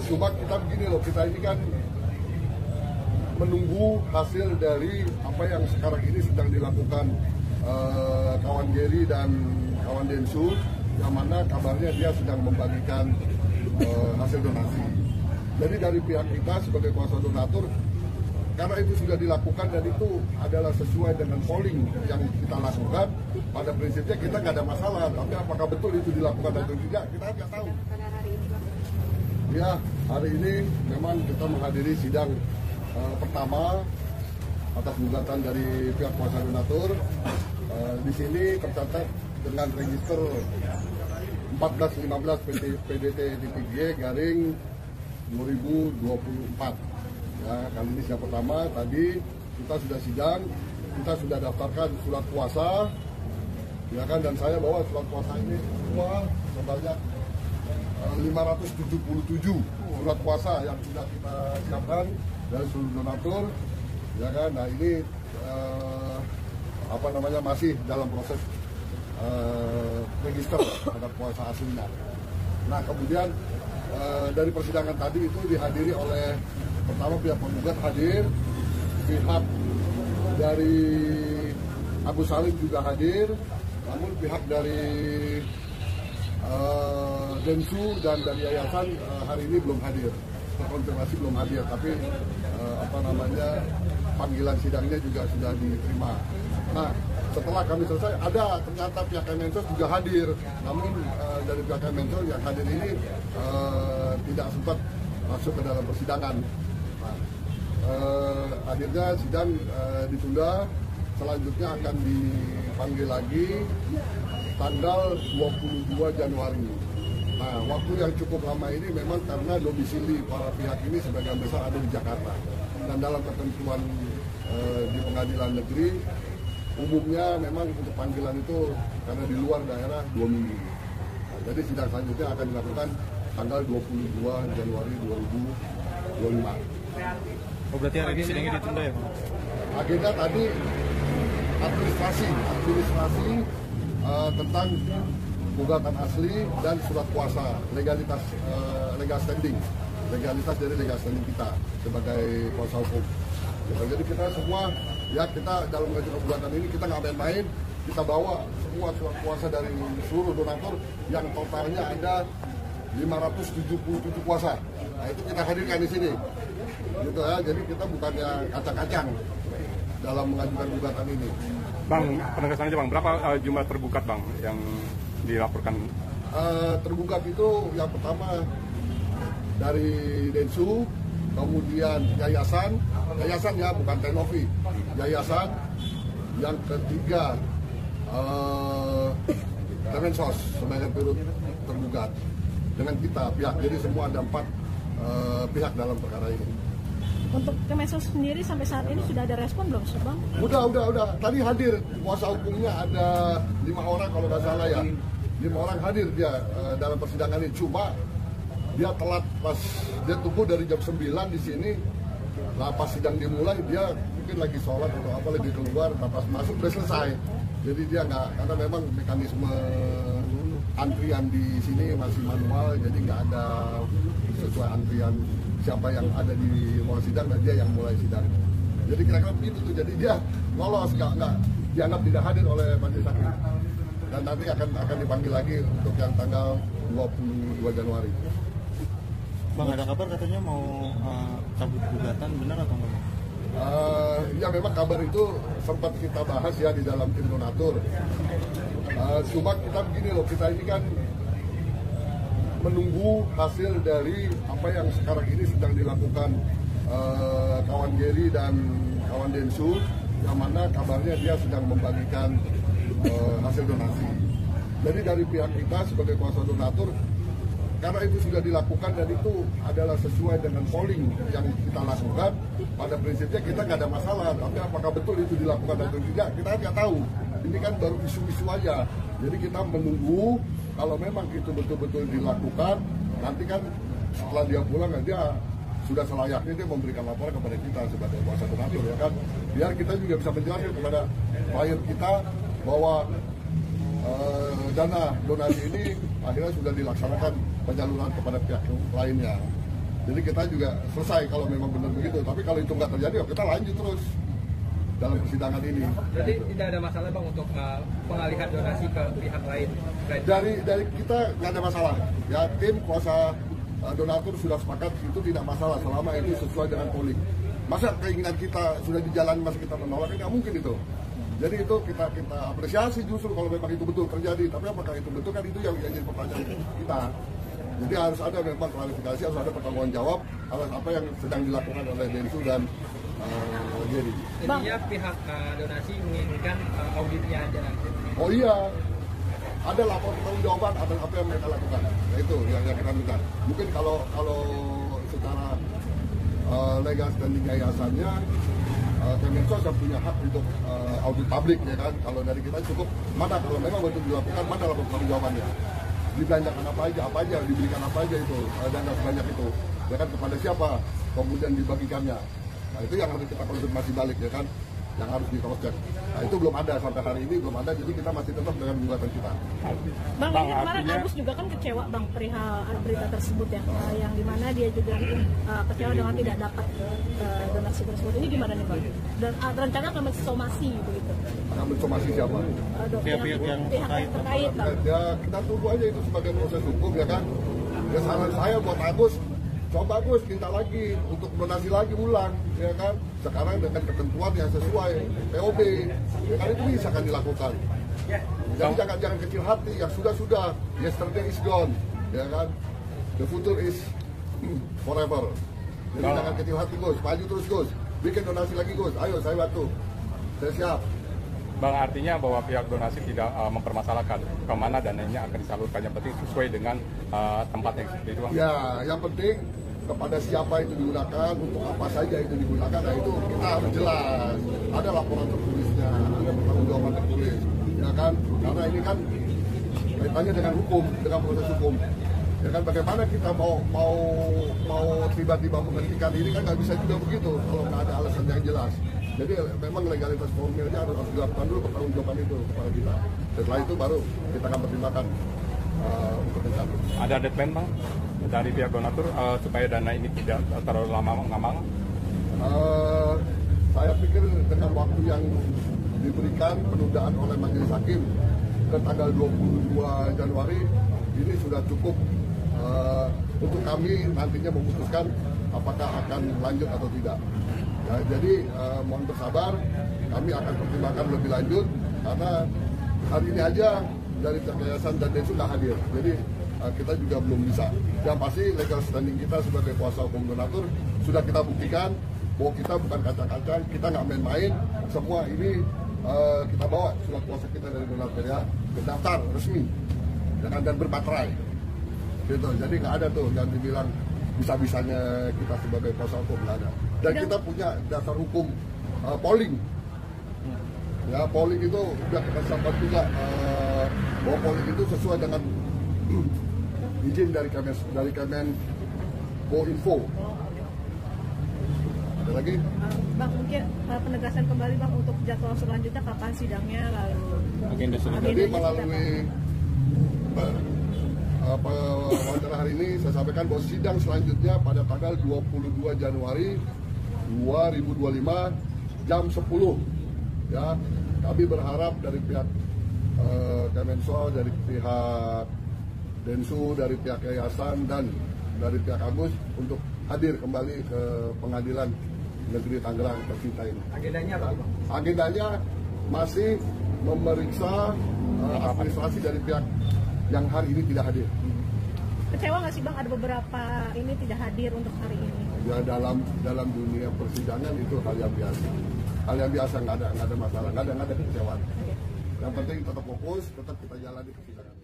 Cuma kita begini loh, kita ini kan menunggu hasil dari apa yang sekarang ini sedang dilakukan kawan Geri dan kawan Densu, yang mana kabarnya dia sedang membagikan hasil donasi. Jadi dari pihak kita sebagai kuasa donatur, karena itu sudah dilakukan dan itu adalah sesuai dengan polling yang kita lakukan, pada prinsipnya kita nggak ada masalah. Tapi apakah betul itu dilakukan atau tidak, kita nggak tahu. Ya, hari ini memang kita menghadiri sidang pertama atas gugatan dari pihak kuasa donatur. Di sini tercatat dengan register 1415 PDT-G garing 2024. Ya, kali ini sidang pertama. Tadi kita sudah sidang, kita sudah daftarkan surat kuasa, ya kan, dan saya bawa surat kuasa ini semua sebanyak 577 surat kuasa yang sudah kita siapkan dari seluruh donatur, ya kan. Nah ini masih dalam proses register terhadap kuasa aslinya. Nah kemudian dari persidangan tadi itu dihadiri oleh, pertama pihak penggugat hadir, pihak dari Agus Salim juga hadir, namun pihak dari Densu dan dari yayasan hari ini belum hadir, terkonfirmasi belum hadir, tapi panggilan sidangnya juga sudah diterima. Nah setelah kami selesai, ada ternyata pihak Kemensos juga hadir, namun dari pihak Kemensos yang hadir ini tidak sempat masuk ke dalam persidangan. Akhirnya sidang ditunda, selanjutnya akan dipanggil lagi tanggal 22 Januari. Nah, waktu yang cukup lama ini memang karena domisili para pihak ini sebagian besar ada di Jakarta. Dan dalam ketentuan di pengadilan negeri, umumnya memang untuk panggilan itu karena di luar daerah 2 minggu. Nah, jadi sidang selanjutnya akan dilakukan tanggal 22 Januari 2025. Oh, berarti hari ini sidangnya ditunda ya, Pak? Agenda tadi administrasi tentang gugatan asli dan surat kuasa, legalitas dari legal standing kita sebagai kuasa hukum. Jadi kita semua, ya kita dalam mengajukan gugatan ini kita nggak main-main, kita bawa semua surat kuasa dari seluruh donatur yang totalnya ada 577 kuasa. Nah itu kita hadirkan di sini, gitu ya. Jadi kita bukannya kacang-kacang dalam mengajukan gugatan ini. Bang, penegasan aja Bang, berapa jumlah tergugat Bang yang dilaporkan? Tergugat itu yang pertama dari Densu, kemudian yayasan ya, bukan Tenovi, yayasan. Yang ketiga Kemensos sebagai turut tergugat dengan kita pihak. Jadi semua ada 4 pihak dalam perkara ini. Untuk Kemensos sendiri sampai saat ini sudah ada respon belum sih Bang? Udah. Tadi hadir kuasa hukumnya ada 5 orang kalau nggak salah ya. 5 orang hadir dia dalam persidangan ini. Cuma dia telat, pas dia tunggu dari jam 9 di sini. Nah pas sidang dimulai dia mungkin lagi sholat atau apa, lagi keluar. Nah, pas masuk udah selesai. Jadi dia nggak, karena memang mekanisme antrian di sini masih manual, jadi nggak ada sesuai antrian siapa yang ada di ruang sidang dan dia yang mulai sidang. Jadi kira-kira begitu tuh. Jadi dia lolos, nggak dianggap tidak hadir oleh majelis hakim. Dan nanti akan dipanggil lagi untuk yang tanggal 22 Januari. Bang, ada kabar katanya mau cabut gugatan, benar atau enggak? Ya memang kabar itu sempat kita bahas ya di dalam tim donatur. Cuma kita begini loh, kita ini kan menunggu hasil dari apa yang sekarang ini sedang dilakukan kawan Geri dan kawan Densu, yang mana kabarnya dia sedang membagikan hasil donasi. Jadi dari pihak kita sebagai kuasa donatur, karena itu sudah dilakukan dan itu adalah sesuai dengan polling yang kita lakukan, pada prinsipnya kita nggak ada masalah. Tapi apakah betul itu dilakukan atau tidak, kita nggak tahu. Ini kan baru isu-isu aja. Jadi kita menunggu, kalau memang itu betul-betul dilakukan, nanti kan setelah dia pulang, dia sudah selayaknya dia memberikan laporan kepada kita sebagai kuasa donatur, ya kan. Biar kita juga bisa menjelaskan kepada klien kita bahwa dana donasi ini akhirnya sudah dilaksanakan penyaluran kepada pihak lainnya. Jadi kita juga selesai kalau memang benar begitu. Tapi kalau itu nggak terjadi, ya kita lanjut terus dalam persidangan ini. Jadi tidak ada masalah bang untuk pengalihan donasi ke pihak lain? Dari kita nggak ada masalah. Ya tim kuasa donatur sudah sepakat itu tidak masalah selama itu sesuai dengan polling. Masa keinginan kita sudah di jalan masa kita menolak, nggak mungkin itu. Jadi itu kita apresiasi justru kalau memang itu betul terjadi. Tapi apakah itu betul kan itu yang jadi pertanyaan kita. Jadi harus ada memang klarifikasi, harus ada pertanggung jawab atas apa yang sedang dilakukan oleh Densu dan Jerry. Intinya pihak donasi menginginkan auditnya aja nanti. Oh iya, ada lapor pertanggung jawaban atas apa yang mereka lakukan. Nah, itu yang kita minta. Mungkin kalau secara legal standing yayasannya, Kemensos yang punya hak untuk audit publik ya kan. Kalau dari kita cukup mana kalau memang betul dilakukan mana lapor pertanggung jawabannya. Dibelanjakan apa aja, diberikan apa aja itu dana sebanyak itu, ya kan kepada siapa, kemudian dibagikannya. Nah itu yang harus kita konfirmasi balik ya kan, yang harus di cross check. Nah itu belum ada sampai hari ini belum ada, jadi kita masih tetap dengan gugatan kita. Bang, ini kemarin Agus juga kan kecewa bang perihal berita tersebut ya, yang dimana dia juga kecewa dengan tidak dapat donasi tersebut. Ini gimana nih bang? Dan rencana akan mensomasi begitu. Akan mensomasi siapa? Pihak-pihak yang terkait bang. Ya kita tunggu aja itu sebagai proses hukum ya kan. Ya saran saya buat Agus, coba Agus minta lagi untuk donasi lagi ulang ya kan. Sekarang dengan ketentuan yang sesuai POB ya kan itu bisa kan dilakukan. Jadi jangan kecil hati, yang sudah yesterday is gone ya kan. The future is forever. Jadi jangan kecil hati Gus, maju terus Gus. Bikin donasi lagi Gus, ayo saya bantu. Saya siap. Bang, artinya bahwa pihak donasi tidak mempermasalahkan kemana dananya akan disalurkan, yang penting sesuai dengan tempatnya seperti itu bang? Ya, yang penting kepada siapa itu digunakan, untuk apa saja itu digunakan, nah itu kita harus jelas. Ada laporan tertulisnya, ada pertanggungjawaban tertulis, ya kan? Karena ini kan kaitannya dengan hukum, dengan proses hukum. Ya kan bagaimana kita mau tiba-tiba menghentikan ini kan nggak bisa juga begitu kalau nggak ada alasan yang jelas. Jadi memang legalitas formilnya harus dilakukan dulu pertanggungjawaban itu kepada kita. Setelah itu baru kita akan pertimbangkan untuk mencabut. Ada deadline bang dari pihak donatur supaya dana ini tidak terlalu lama ngambang? Saya pikir dengan waktu yang diberikan penundaan oleh majelis hakim ke tanggal 22 Januari ini sudah cukup untuk kami nantinya memutuskan apakah akan lanjut atau tidak. Ya, jadi mohon bersabar, kami akan pertimbangkan lebih lanjut karena hari ini aja dari pihak yayasan dan Densu nggak hadir. Jadi kita juga belum bisa. Yang pasti legal standing kita sebagai kuasa hukum donatur sudah kita buktikan bahwa kita bukan kacang-kacang, kita nggak main-main. Semua ini kita bawa surat kuasa kita dari donatur ya ke daftar resmi dan berbaterai. Gitu. Jadi nggak ada tuh yang dibilang bisa-bisanya kita sebagai kuasa hukum, nggak ada. Dan kita punya dasar hukum polling. Ya, polling itu sudah kita sampaikan juga bahwa polling itu sesuai dengan izin dari Kemenkominfo. Ada lagi? Bang, mungkin penegasan kembali bang untuk jadwal selanjutnya kapan sidangnya lalu agenda selanjutnya. Jadi melalui wawancara hari ini saya sampaikan bahwa sidang selanjutnya pada tanggal 22 Januari 2025 jam 10 ya. Kami berharap dari pihak Kemensos, dari pihak Densu, dari pihak yayasan dan dari pihak Agus untuk hadir kembali ke Pengadilan Negeri Tangerang tercinta ini. Agendanya apa? Agendanya masih memeriksa administrasi dari pihak yang hari ini tidak hadir. Kecewa nggak sih bang ada beberapa ini tidak hadir untuk hari ini? Ya dalam dunia persidangan itu hal yang biasa. Hal yang biasa, nggak ada masalah, nggak ada kekecewaan. Yang penting tetap fokus, tetap kita jalani persidangan.